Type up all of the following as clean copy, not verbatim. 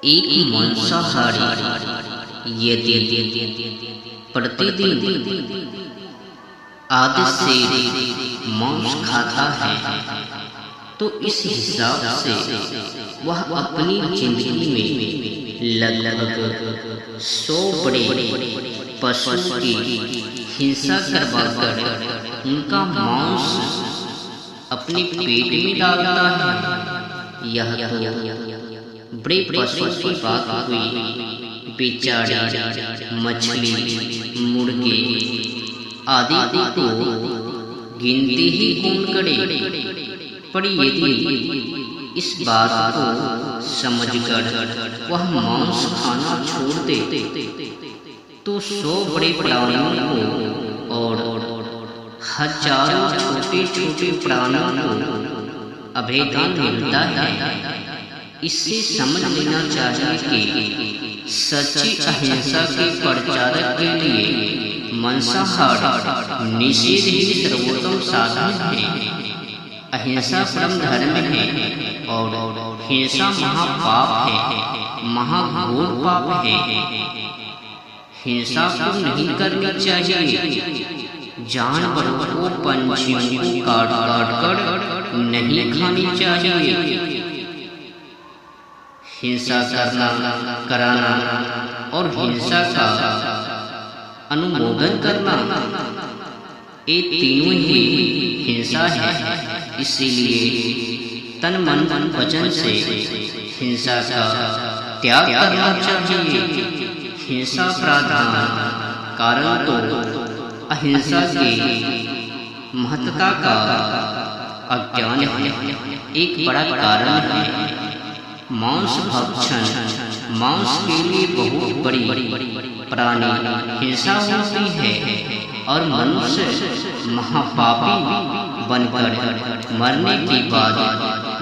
एक मांसाहारी यदि प्रतिदिन आधे से मांस खाता है तो इस हिसाब से वह अपनी जिंदगी में लगभग 100 बड़े पशु की हिंसा करवाकर उनका मांस अपने पेट में डालता है। यह बड़े पशु की बात हुई। बेचारे मछली, मुर्गे आदि को गिनती ही कौन करे, पर यदि इस बात को समझकर वह मांस खाना छोड़ दे तो 100 बड़े प्राणियों को और हजारों छोटे छोटे प्राणियों को अभेदान मिलता है। इससे समझ लेना चाहिए कि सच्ची अहिंसा के प्रचारक के लिए मांसाहार निषेध ही सर्वोत्तम साधन है। अहिंसा परम धर्म है और हिंसा महापाप है, महाघोर पाप है। हिंसा को नहीं करनी चाहिए। जानवरों को, पंछियों को काट कर नहीं खानी चाहिए। हिंसा करना, कराना और हिंसा का अनुमोदन करना, ये तीनों ही हिंसा है। इसीलिए तन मन वचन से हिंसा का त्याग करना चाहिए। हिंसा प्राधान कारण तो अहिंसा के महत्ता का अज्ञान है। एक बड़ा कारण है मांस भक्षण। मांस के लिए बहुत बड़ी प्राणी हिंसा होती है और मनुष्य महापापी बनकर मरने के बाद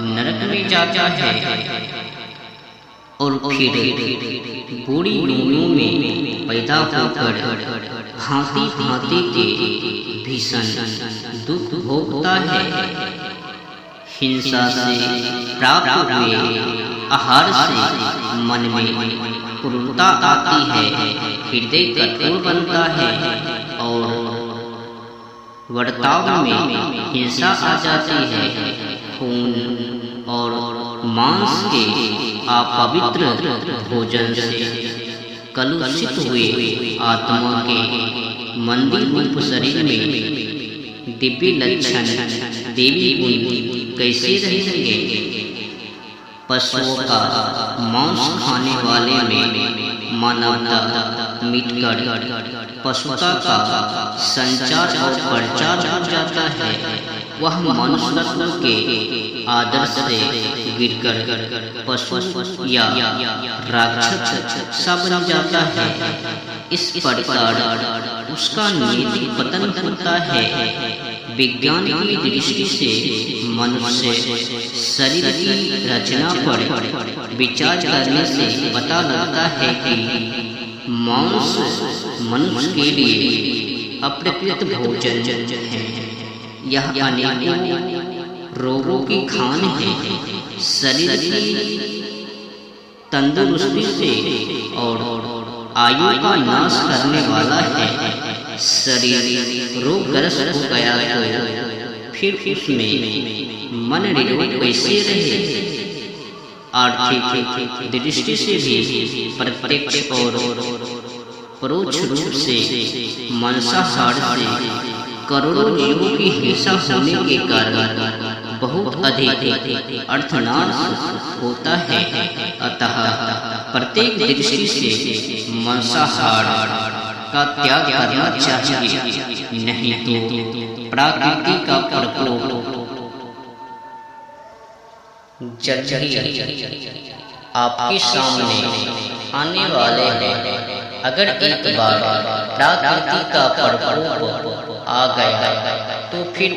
नरक में जाता है और फिर बूढ़ी योनियों में पैदा होकर भांति भांति के भीषण दुख भोगता है। हिंसा से प्राप्त हुए आहार से मन में क्रूरता आती है, हृदय कठोर बनता है और वर्ताव में हिंसा आ जाती है। खून और मांस के अपवित्र भोजन से कलुषित हुए आत्मा के मंदिर रूप शरीर में दिव्य लक्षण देवी गुण कैसे रहेंगे। पशुओं का मांस खाने वाले में मानवता मिटकर पशुता का संचार और प्रचार हो जाता है। वह मनुष्य के आदर्श से गिरकर पशु या राक्षस सा बन जाता है। इस प्रकार उसका नैतिक पतन होता है। विज्ञान की दृष्टि से मनुष्य शरीर की रचना पर विचार करने से पता लगता है कि मांस मनुष्य के लिए अप्रकृत भोजन है। यह अनेकों रोगों की खान है। शरीर की तंदुरुस्ती से और आयु का नाश करने वाला है। शरीर रोगग्रस्त हो गया तो फिर उसमें मन निरोग कैसे रहे। आर्थिक दृष्टि से भी प्रत्यक्ष और परोक्ष रूप से मांसाहार से करोड़ों जीवों की हिंसा होने के कारण बहुत अधिक अर्थनाश होता है। अतः प्रत्येक दृष्टि से मांसाहार का त्याग करना चाहिए, नहीं तो प्रकृति का प्रकोप जल्द ही आपके सामने आने वाले हैं। अगर एक बार प्रकृति का प्रकोप आ गया तो फिर